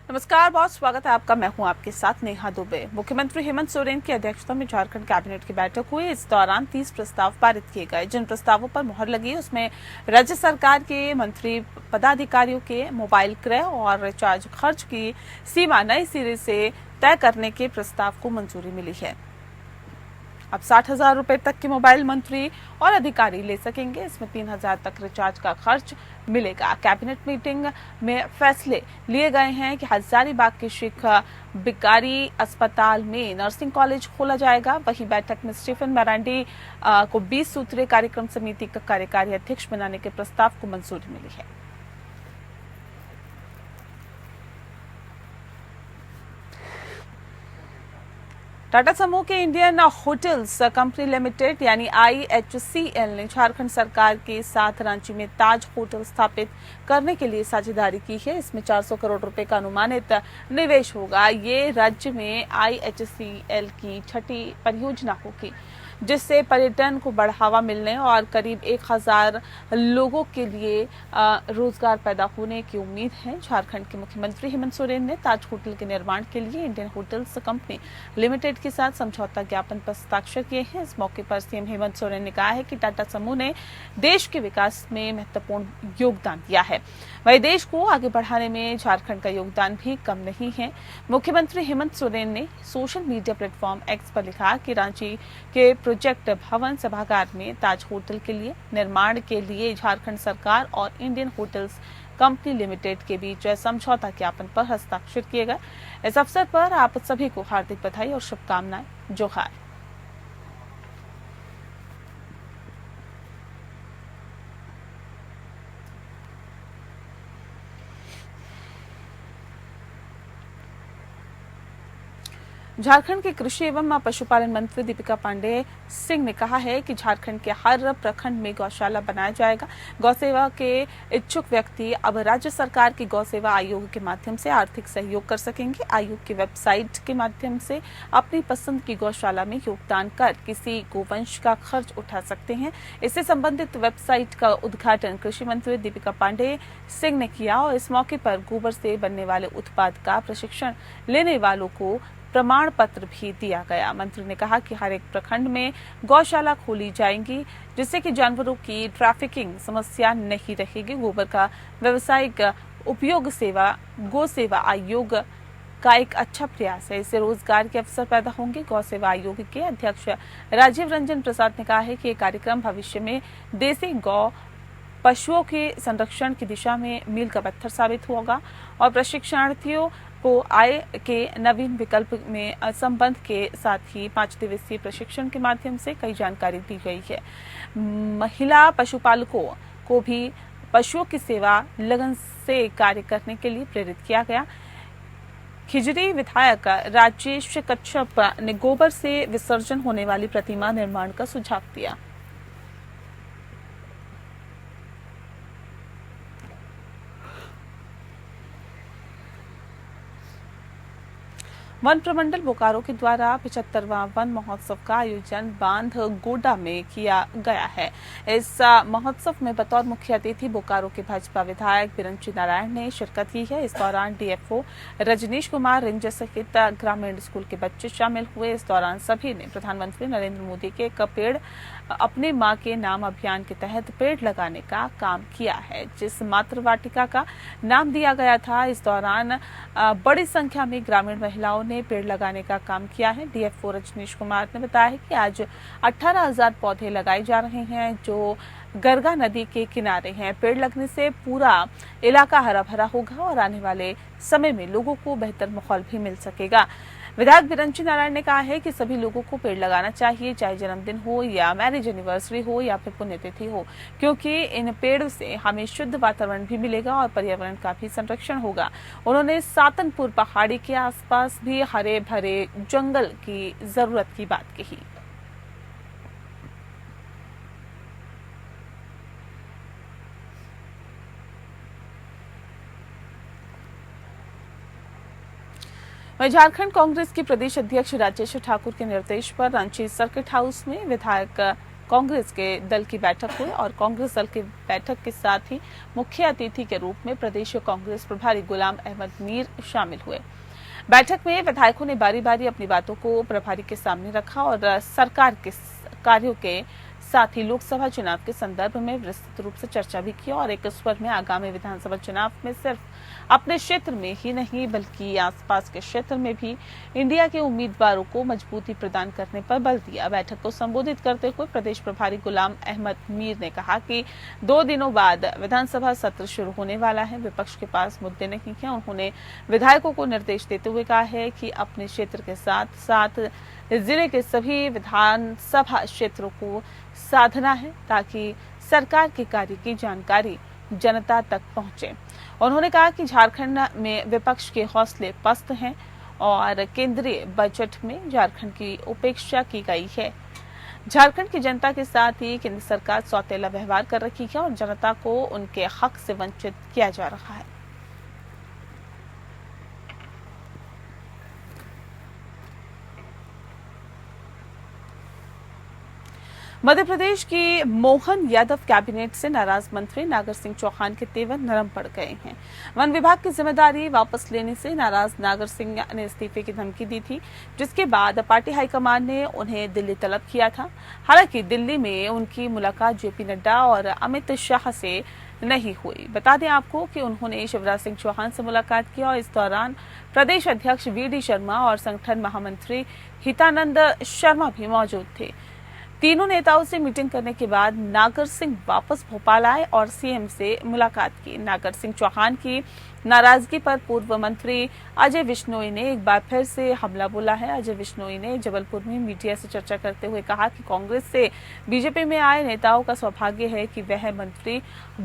नमस्कार, बहुत स्वागत है आपका। मैं हूं आपके साथ नेहा दुबे। मुख्यमंत्री हेमंत सोरेन की अध्यक्षता में झारखंड कैबिनेट की बैठक हुई। इस दौरान 30 प्रस्ताव पारित किए गए। जिन प्रस्तावों पर मुहर लगी उसमें राज्य सरकार के मंत्री पदाधिकारियों के मोबाइल क्रय और रिचार्ज खर्च की सीमा नए सिरे से तय करने के प्रस्ताव को मंजूरी मिली है। अब 60,000 रुपए तक के मोबाइल मंत्री और अधिकारी ले सकेंगे। इसमें 3,000 तक रिचार्ज का खर्च मिलेगा। कैबिनेट मीटिंग में फैसले लिए गए हैं कि हजारीबाग के शेख बिकारी अस्पताल में नर्सिंग कॉलेज खोला जाएगा। वहीं बैठक में स्टीफन मरांडी को 20 सूत्रीय कार्यक्रम समिति का कार्यकारी अध्यक्ष बनाने के प्रस्ताव को मंजूरी मिली है। टाटा समूह के इंडियन होटल्स कंपनी लिमिटेड यानी IHCL ने झारखंड सरकार के साथ रांची में ताज होटल स्थापित करने के लिए साझेदारी की है। इसमें 400 करोड़ रुपए का अनुमानित निवेश होगा। ये राज्य में IHCL की छठी परियोजना होगी, जिससे पर्यटन को बढ़ावा मिलने और करीब 1,000 लोगों के लिए रोजगार पैदा होने की उम्मीद है। झारखंड के मुख्यमंत्री हेमंत सोरेन ने ताज होटल के निर्माण के लिए इंडियन होटल्स कंपनी लिमिटेड के साथ समझौता ज्ञापन पर हस्ताक्षर किए हैं। इस मौके पर सीएम हेमंत सोरेन ने कहा है कि टाटा समूह ने देश के विकास में महत्वपूर्ण योगदान दिया है। वहीं देश को आगे बढ़ाने में झारखंड का योगदान भी कम नहीं है। मुख्यमंत्री हेमंत सोरेन ने सोशल मीडिया प्लेटफॉर्म एक्स पर लिखा कि रांची के प्रोजेक्ट भवन सभागार में ताज होटल के लिए निर्माण के लिए झारखंड सरकार और इंडियन होटल्स कंपनी लिमिटेड के बीच समझौता ज्ञापन पर हस्ताक्षर किए गए। इस अवसर पर आप सभी को हार्दिक बधाई और शुभकामनाएं। जोहार। झारखंड के कृषि एवं पशुपालन मंत्री दीपिका पांडे सिंह ने कहा है कि झारखंड के हर प्रखंड में गौशाला बनाया जाएगा। गौसेवा के इच्छुक व्यक्ति अब राज्य सरकार के गौसेवा आयोग के माध्यम से आर्थिक सहयोग कर सकेंगे। आयोग की वेबसाइट के माध्यम से अपनी पसंद की गौशाला में योगदान कर किसी गोवंश का खर्च उठा सकते हैं। इससे संबंधित वेबसाइट का उद्घाटन कृषि मंत्री दीपिका पांडे सिंह ने किया और इस मौके पर गोबर से बनने वाले उत्पाद का प्रशिक्षण लेने वालों को प्रमाण पत्र भी दिया गया। मंत्री ने कहा कि हर एक प्रखंड में गौशाला खोली जाएंगी, जिससे कि जानवरों की ट्रैफिकिंग समस्या नहीं रहेगी। गोबर का व्यावसायिक उपयोग गौ सेवा आयोग का एक अच्छा प्रयास है। इससे रोजगार के अवसर पैदा होंगे। गौ सेवा आयोग के अध्यक्ष राजीव रंजन प्रसाद ने कहा है कि ये कार्यक्रम भविष्य में देसी गौ पशुओं के संरक्षण की दिशा में मील का पत्थर साबित होगा और प्रशिक्षणार्थियों को आय के नवीन विकल्प में संबंध के साथ ही 5 दिवसीय प्रशिक्षण के माध्यम से कई जानकारी दी गई है। महिला पशुपालकों को भी पशुओं की सेवा लगन से कार्य करने के लिए प्रेरित किया गया। खिजरी विधायक राजेश कच्छप ने गोबर से विसर्जन होने वाली प्रतिमा निर्माण का सुझाव दिया। वन प्रमंडल बोकारो के द्वारा 75वां वन महोत्सव का आयोजन बांध गोडा में किया गया है। इस महोत्सव में बतौर मुख्य अतिथि बोकारो के भाजपा विधायक बिरंची नारायण ने शिरकत की है। इस दौरान DFO रजनीश कुमार रेंजर सहित ग्रामीण स्कूल के बच्चे शामिल हुए। इस दौरान सभी ने प्रधानमंत्री नरेंद्र मोदी के एक पेड़ अपने मां के नाम अभियान के तहत पेड़ लगाने का काम किया है, जिस मातृ वाटिका का नाम दिया गया था। इस दौरान बड़ी संख्या में ग्रामीण महिलाओं ने पेड़ लगाने का काम किया है। DFO रजनीश कुमार ने बताया है कि आज 18,000 पौधे लगाए जा रहे हैं, जो गरगा नदी के किनारे हैं। पेड़ लगने से पूरा इलाका हरा भरा होगा और आने वाले समय में लोगों को बेहतर माहौल भी मिल सकेगा। विधायक बिरंची नारायण ने कहा है कि सभी लोगों को पेड़ लगाना चाहिए, चाहे जन्मदिन हो या मैरिज एनिवर्सरी हो या फिर पुण्यतिथि हो, क्योंकि इन पेड़ों से हमें शुद्ध वातावरण भी मिलेगा और पर्यावरण का भी संरक्षण होगा। उन्होंने सातनपुर पहाड़ी के आसपास भी हरे भरे जंगल की जरूरत की बात कही। वहीं झारखंड कांग्रेस के प्रदेश अध्यक्ष राजेश ठाकुर के निर्देश पर रांची सर्किट हाउस में विधायक कांग्रेस के दल की बैठक हुई और कांग्रेस दल की बैठक के साथ ही मुख्य अतिथि के रूप में प्रदेश कांग्रेस प्रभारी गुलाम अहमद मीर शामिल हुए। बैठक में विधायकों ने बारी बारी अपनी बातों को प्रभारी के सामने रखा और सरकार के कार्यों के साथ ही लोकसभा चुनाव के संदर्भ में विस्तृत रूप से चर्चा भी की और एक स्वर में आगामी विधानसभा चुनाव में सिर्फ अपने क्षेत्र में ही नहीं बल्कि आसपास के क्षेत्र में भी इंडिया के उम्मीदवारों को मजबूती प्रदान करने पर बल दिया। बैठक को संबोधित करते हुए प्रदेश प्रभारी गुलाम अहमद मीर ने कहा कि 2 दिनों बाद विधानसभा सत्र शुरू होने वाला है। विपक्ष के पास मुद्दे नहीं हैं। उन्होंने विधायकों को निर्देश देते हुए कहा है कि अपने क्षेत्र के साथ साथ जिले के सभी विधानसभा क्षेत्रों को साधना है ताकि सरकार के कार्य की जानकारी जनता तक पहुंचे। उन्होंने कहा कि झारखंड में विपक्ष के हौसले पस्त हैं और केंद्रीय बजट में झारखंड की उपेक्षा की गई है। झारखंड की जनता के साथ ही केंद्र सरकार सौतेला व्यवहार कर रही है और जनता को उनके हक से वंचित किया जा रहा है। मध्य प्रदेश की मोहन यादव कैबिनेट से नाराज मंत्री नागर सिंह चौहान के तेवर नरम पड़ गए हैं। वन विभाग की जिम्मेदारी वापस लेने से नाराज नागर सिंह ने इस्तीफे की धमकी दी थी, जिसके बाद पार्टी हाईकमान ने उन्हें दिल्ली तलब किया था। हालांकि दिल्ली में उनकी मुलाकात जेपी नड्डा और अमित शाह से नहीं हुई। बता दें आपको कि उन्होंने शिवराज सिंह चौहान से मुलाकात की और इस दौरान प्रदेश अध्यक्ष वीडी शर्मा और संगठन महामंत्री हितानंद शर्मा भी मौजूद थे। तीनों नेताओं से मीटिंग करने के बाद नागर सिंह वापस भोपाल आए और सीएम से मुलाकात की। नागर सिंह चौहान की नाराजगी पर पूर्व मंत्री अजय विश्नोई ने एक बार फिर से हमला बोला है। अजय विश्नोई ने जबलपुर में मीडिया से चर्चा करते हुए कहा कि कांग्रेस से बीजेपी में आए नेताओं का सौभाग्य है कि वह मंत्री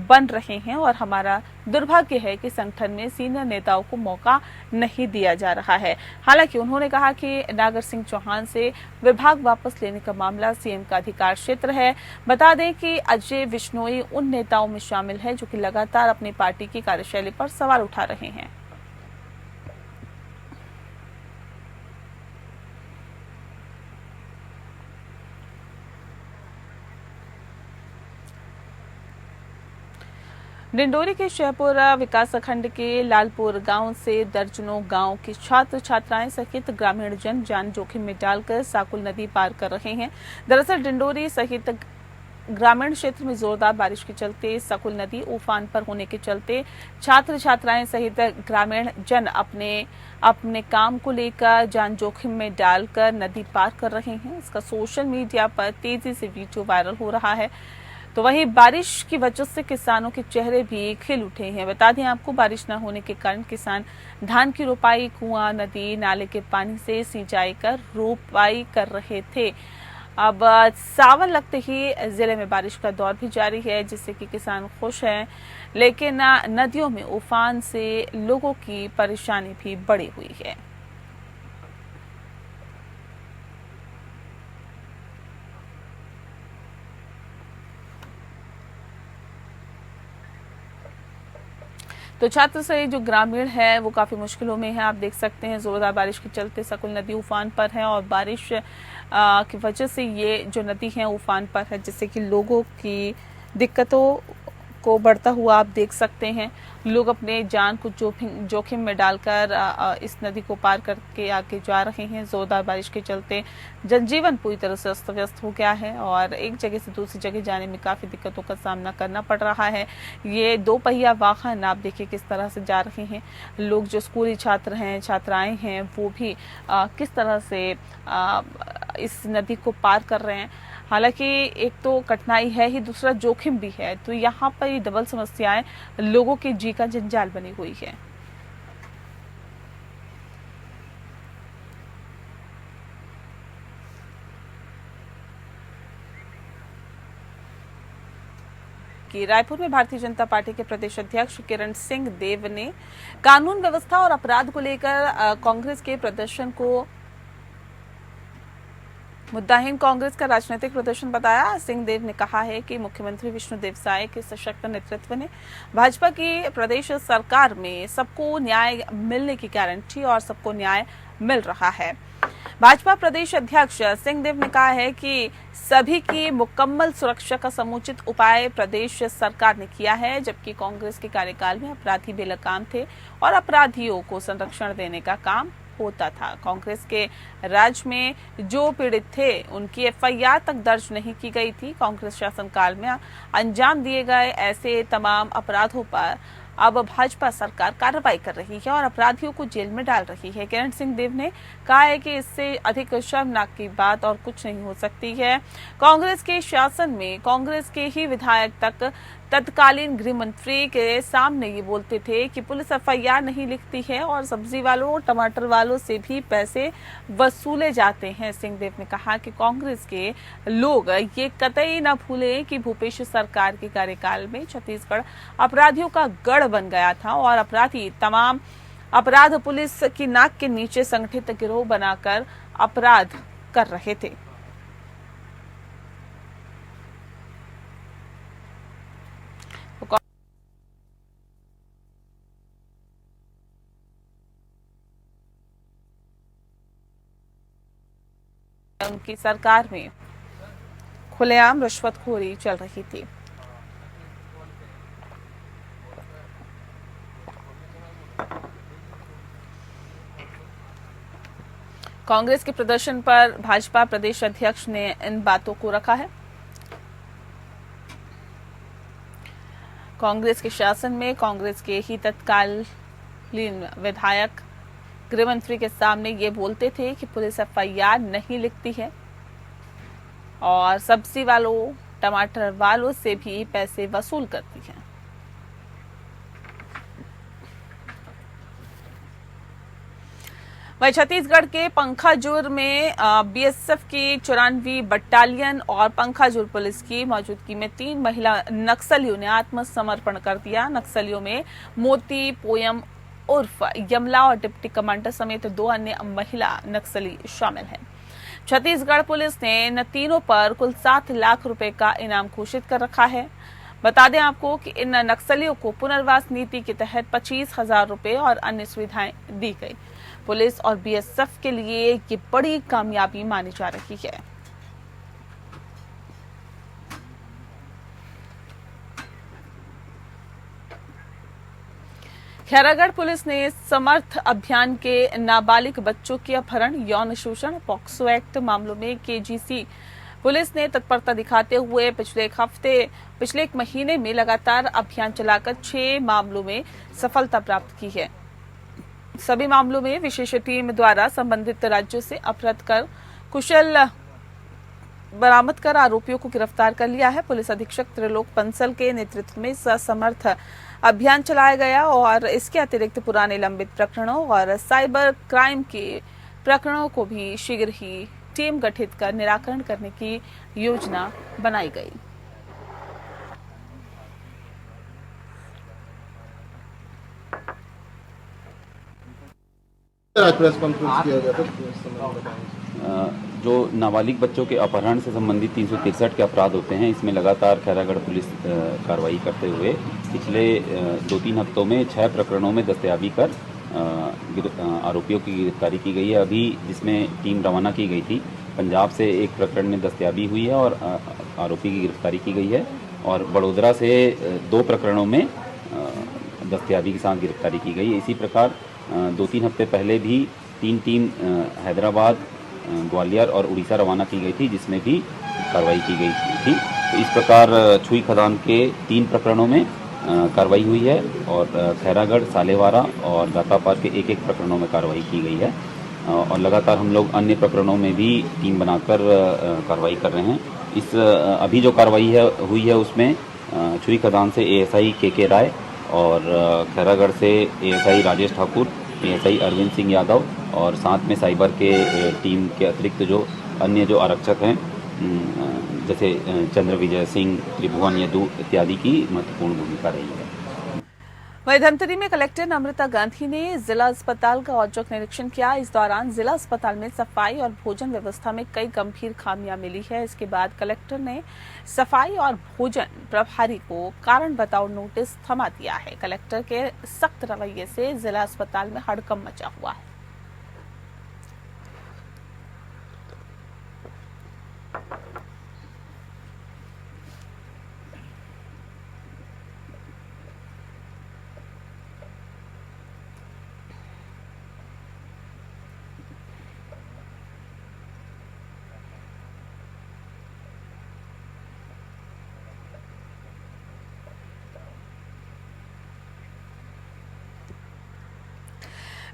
बन रहे हैं और हमारा दुर्भाग्य है कि संगठन में सीनियर नेताओं को मौका नहीं दिया जा रहा है। हालांकि उन्होंने कहा कि नागर सिंह चौहान से विभाग वापस लेने का मामला सीएम का अधिकार क्षेत्र है। बता दें कि अजय विश्नोई उन नेताओं में शामिल है जो कि लगातार अपनी पार्टी की कार्यशैली पर सवाल उठा रहे हैं। डिंडोरी के शहपुर विकासखंड के लालपुर गांव से दर्जनों गांव के छात्र छात्राएं सहित ग्रामीण जन जान जोखिम में डालकर साकुल नदी पार कर रहे हैं। दरअसल डिंडोरी सहित ग्रामीण क्षेत्र में जोरदार बारिश के चलते सकुल नदी उफान पर होने के चलते छात्र छात्राएं सहित ग्रामीण जन अपने काम को लेकर जान जोखिम में डालकर नदी पार कर रहे हैं। इसका सोशल मीडिया पर तेजी से वीडियो वायरल हो रहा है। तो वहीं बारिश की वजह से किसानों के चेहरे भी खिल उठे हैं। बता दें आपको, बारिश न होने के कारण किसान धान की रोपाई कुआं, नदी, नाले के पानी से सिंचाई कर रोपाई कर रहे थे। अब सावन लगते ही जिले में बारिश का दौर भी जारी है, जिससे कि किसान खुश हैं, लेकिन नदियों में उफान से लोगों की परेशानी भी बढ़ी हुई है। तो छात्र से जो ग्रामीण है वो काफी मुश्किलों में है। आप देख सकते हैं जोरदार बारिश के चलते सकुल नदी उफान पर है और बारिश की वजह से ये जो नदी है उफान पर है, जिससे कि लोगों की दिक्कतों को बढ़ता हुआ आप देख सकते हैं। लोग अपने जान को जोखिम में डालकर इस नदी को पार करके आगे जा रहे हैं। जोरदार बारिश के चलते जनजीवन पूरी तरह से अस्त व्यस्त हो गया है और एक जगह से दूसरी जगह जाने में काफी दिक्कतों का सामना करना पड़ रहा है। ये 2 पहिया वाहन आप देखिए किस तरह से जा रहे हैं। लोग जो स्कूली छात्र हैं, छात्राएं हैं, वो भी किस तरह से इस नदी को पार कर रहे हैं। हालांकि एक तो कठिनाई है ही, दूसरा जोखिम भी है। तो यहाँ पर ये डबल समस्याएं लोगों के जी का जंजाल बनी हुई है। कि रायपुर में भारतीय जनता पार्टी के प्रदेश अध्यक्ष किरण सिंह देव ने कानून व्यवस्था और अपराध को लेकर कांग्रेस के प्रदर्शन को मुद्दाहीन कांग्रेस का राजनीतिक प्रदर्शन बताया। सिंह देव ने कहा है कि मुख्यमंत्री विष्णुदेव साय के सशक्त नेतृत्व ने भाजपा की प्रदेश सरकार में सबको न्याय मिलने की गारंटी और सबको न्याय मिल रहा है। भाजपा प्रदेश अध्यक्ष सिंहदेव ने कहा है कि सभी की मुकम्मल सुरक्षा का समुचित उपाय प्रदेश सरकार ने किया है, जबकि कांग्रेस के कार्यकाल में अपराधी बेलगाम थे और अपराधियों को संरक्षण देने का काम होता था। कांग्रेस के राज में जो पीड़ित थे उनकी एफआईआर तक दर्ज नहीं की गई थी। कांग्रेस शासनकाल में अंजाम दिए गए ऐसे तमाम अपराधों पर अब भाजपा सरकार कार्रवाई कर रही है और अपराधियों को जेल में डाल रही है। किरण सिंहदेव ने कहा है कि इससे अधिक शर्मनाक की बात और कुछ नहीं हो सकती है। कांग्रेस के शासन में कांग्रेस के ही विधायक तक तत्कालीन गृह मंत्री के सामने ये बोलते थे कि पुलिस एफआईआर नहीं लिखती है और सब्जी वालों टमाटर वालों से भी पैसे वसूले जाते हैं। सिंहदेव ने कहा कि कांग्रेस के लोग ये कतई न भूलें कि भूपेश सरकार के कार्यकाल में छत्तीसगढ़ अपराधियों का गढ़ बन गया था और अपराधी तमाम अपराध पुलिस की नाक के नीचे संगठित गिरोह बनाकर अपराध कर रहे थे। उनकी सरकार में खुलेआम रिश्वतखोरी चल रही थी। कांग्रेस के प्रदर्शन पर भाजपा प्रदेश अध्यक्ष ने इन बातों को रखा है। कांग्रेस के शासन में कांग्रेस के ही तत्कालीन विधायक गृह मंत्री के सामने ये बोलते थे कि पुलिस एफआईआर नहीं लिखती है और सब्जी वालों टमाटर वालों से भी पैसे वसूल करती है। वहीं छत्तीसगढ़ के पंखाजुर में बीएसएफ की 94वीं बटालियन और पंखाजुर पुलिस की मौजूदगी में 3 महिला नक्सलियों ने आत्मसमर्पण कर दिया। नक्सलियों में मोती पोयम उर्फ यमला और डिप्टी कमांडर समेत 2 अन्य महिला नक्सली शामिल हैं। छत्तीसगढ़ पुलिस ने इन तीनों पर कुल 7 लाख रुपए का इनाम घोषित कर रखा है। बता दें आपको कि इन नक्सलियों को पुनर्वास नीति के तहत 25,000 रुपए और अन्य सुविधाएं दी गई। पुलिस और बीएसएफ के लिए ये बड़ी कामयाबी मानी जा रही है। खैरागढ़ पुलिस ने समर्थ अभियान के नाबालिग बच्चों के अपहरण, यौन शोषण, पॉक्सो एक्ट मामलों में केजीसी पुलिस ने तत्परता दिखाते हुए पिछले एक महीने में लगातार अभियान चलाकर 6 मामलों में सफलता प्राप्त की है। सभी मामलों में विशेष टीम द्वारा संबंधित राज्यों से अपहृत कर कुशल बरामद कर आरोपियों को गिरफ्तार कर लिया है। पुलिस अधीक्षक त्रिलोक बंसल के नेतृत्व में समर्थ अभियान चलाया गया और इसके अतिरिक्त पुराने लंबित प्रकरणों और साइबर क्राइम के प्रकरणों को भी शीघ्र ही टीम गठित कर निराकरण करने की योजना बनाई गई। आज प्रेस कॉन्फ्रेंस किया गया था। जो नाबालिग बच्चों के अपहरण से संबंधित 363 के अपराध होते हैं, इसमें लगातार खैरागढ़ पुलिस कार्रवाई करते हुए पिछले 2-3 हफ्तों में 6 प्रकरणों में दस्तयाबी कर आरोपियों की गिरफ्तारी की गई है। अभी जिसमें टीम रवाना की गई थी, पंजाब से एक प्रकरण में दस्तयाबी हुई है और आरोपी की गिरफ्तारी की गई है और बड़ोदरा से 2 प्रकरणों में दस्तयाबी के साथ गिरफ्तारी की गई है। इसी प्रकार 2-3 हफ्ते पहले भी 3 टीम हैदराबाद, ग्वालियर और उड़ीसा रवाना की गई थी, जिसमें भी कार्रवाई की गई थी। तो इस प्रकार छुई खदान के 3 प्रकरणों में कार्रवाई हुई है और खैरागढ़, सालेवारा और दातापार के 1-1 प्रकरणों में कार्रवाई की गई है और लगातार हम लोग अन्य प्रकरणों में भी टीम बनाकर कार्रवाई कर रहे हैं। इस अभी जो कार्रवाई हुई है उसमें छुई खदान से एएसआई के राय और खैरागढ़ से एएसआई राजेश ठाकुर, एएसआई अरविंद सिंह यादव और साथ में साइबर के टीम के अतिरिक्त जो अन्य जो आरक्षक हैं जैसे चंद्र विजय सिंह, त्रिभुवन यदु इत्यादि की महत्वपूर्ण भूमिका रही है। वहीं धमतरी में कलेक्टर नम्रता गांधी ने जिला अस्पताल का औचक निरीक्षण किया। इस दौरान जिला अस्पताल में सफाई और भोजन व्यवस्था में कई गंभीर खामियां मिली है। इसके बाद कलेक्टर ने सफाई और भोजन प्रभारी को कारण बताओ नोटिस थमा दिया है। कलेक्टर के सख्त रवैये से जिला अस्पताल में हड़कंप मचा हुआ है।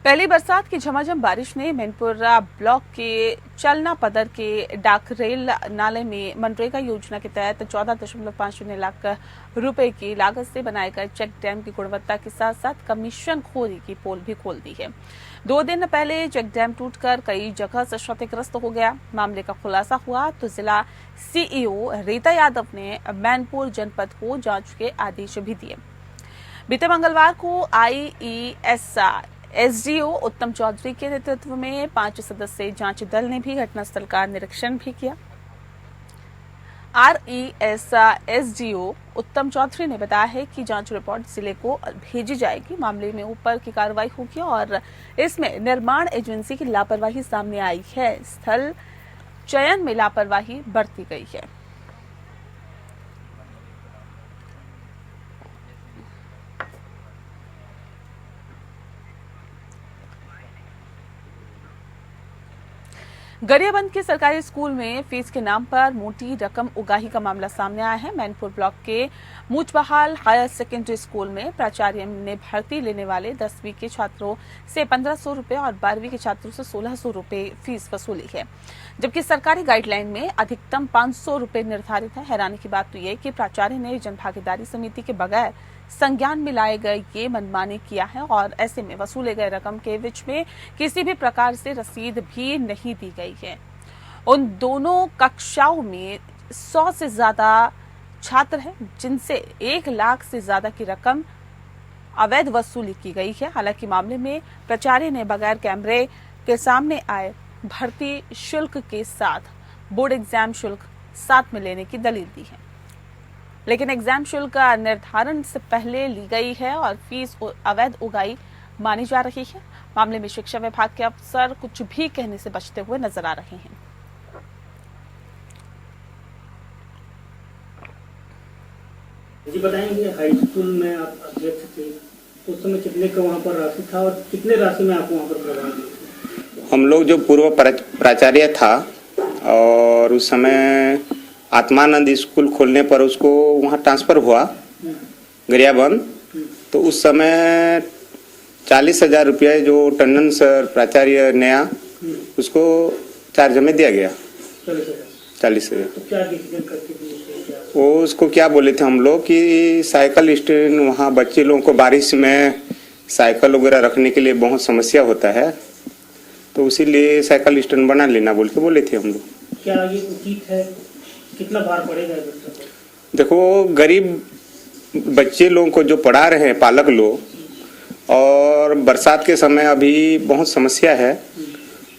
पहली बरसात की झमाझम बारिश ने मैनपुरा ब्लॉक के चलना पदर के डाक रेल नाले में मनरेगा योजना के तहत 14.50 लाख रुपए की लागत से बनाए गए चेक डैम की गुणवत्ता के साथ साथ कमीशन खोरी की पोल भी खोल दी है। 2 दिन पहले चेक डैम टूटकर कई जगह से क्षतिग्रस्त हो गया। मामले का खुलासा हुआ तो जिला सीईओ रीता यादव ने मैनपुर जनपद को जांच के आदेश भी दिए। बीते मंगलवार को आईईएस एसडीओ उत्तम चौधरी के नेतृत्व में 5 सदस्यीय जांच दल ने भी घटनास्थल का निरीक्षण भी किया। आरईएस एसडीओ उत्तम चौधरी ने बताया है कि जांच रिपोर्ट जिले को भेजी जाएगी। मामले में ऊपर की कार्रवाई होगी और इसमें निर्माण एजेंसी की लापरवाही सामने आई है। स्थल चयन में लापरवाही बरती गई है। गरियाबंद के सरकारी स्कूल में फीस के नाम पर मोटी रकम उगाही का मामला सामने आया है। मैनपुर ब्लॉक के मूचबहाल हायर सेकेंडरी स्कूल में प्राचार्य ने भर्ती लेने वाले 10वीं के छात्रों से 1500 रुपए और 12वीं के छात्रों से 1600 रुपए फीस वसूली है, जबकि सरकारी गाइडलाइन में अधिकतम 500 रुपए निर्धारित है। हैरानी की बात तो यह कि प्राचार्य ने जनभागीदारी समिति के बगैर संज्ञान में लाए गए ये मनमानी किया है और ऐसे में वसूले गए रकम के बीच में किसी भी प्रकार से रसीद भी नहीं दी गई है। उन दोनों कक्षाओं में 100 से ज्यादा छात्र हैं, जिनसे 1 लाख से ज्यादा की रकम अवैध वसूली की गई है। हालांकि मामले में प्राचार्य ने बगैर कैमरे के सामने आए भर्ती शुल्क के साथ बोर्ड एग्जाम शुल्क साथ में लेने की दलील दी है, लेकिन एग्जाम शुल्क का निर्धारण से पहले ली गई है और फीस अवैध उगाही मानी जा रही है। मामले में शिक्षा विभाग के अफसर कुछ भी कहने से बचते हुए नजर आ रहे हैं। जी बताएंगे, हाई स्कूल में आप अध्यक्ष थे, उस समय कितने का वहाँ पर राशि था और कितने राशि में आप वहाँ पर प्रदान किए? हम लोग जो पूर्व प्राचार्य था और उस समय आत्मानंद स्कूल खोलने पर उसको वहाँ ट्रांसफ़र हुआ गरियाबंद, तो उस समय 40,000 रुपये जो टंडन सर प्राचार्य नया उसको चार्ज में दिया गया। 40,000। तो क्या डिसीजन करके दिए? वो उसको क्या बोले थे हम लोग कि साइकिल स्टैंड वहाँ बच्चे लोगों को बारिश में साइकिल वगैरह रखने के लिए बहुत समस्या होता है, तो इसीलिए साइकिल स्टैंड बना लेना बोल के बोले थे हम लोग। क्या ये उचित है? कितना भार पड़ेगा? देखो, गरीब बच्चे लोगों को जो पढ़ा रहे हैं पालक लोग, और बरसात के समय अभी बहुत समस्या है,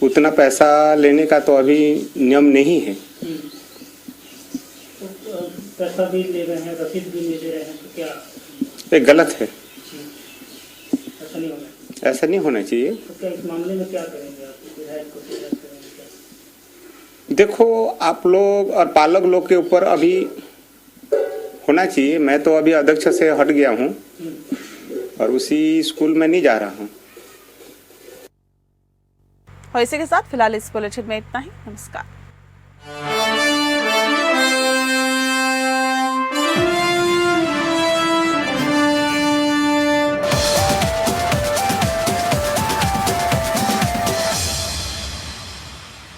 उतना पैसा लेने का तो अभी नियम नहीं है। तो पैसा भी ले रहे हैं, रसीद भी नहीं दे रहे हैं, तो क्या ये गलत है? ऐसा नहीं होना, ऐसा नहीं होना चाहिए। तो क्या इस मामले में क्या करेंगे आप? विधायक को शिकायत करेंगे क्या? देखो, आप लोग और पालक लोग के ऊपर अभी होना चाहिए। मैं तो अभी अध्यक्ष से हट गया हूँ और उसी स्कूल में नहीं जा रहा हूँ। और इसी के साथ फिलहाल इस बुलेटिन में इतना ही। नमस्कार।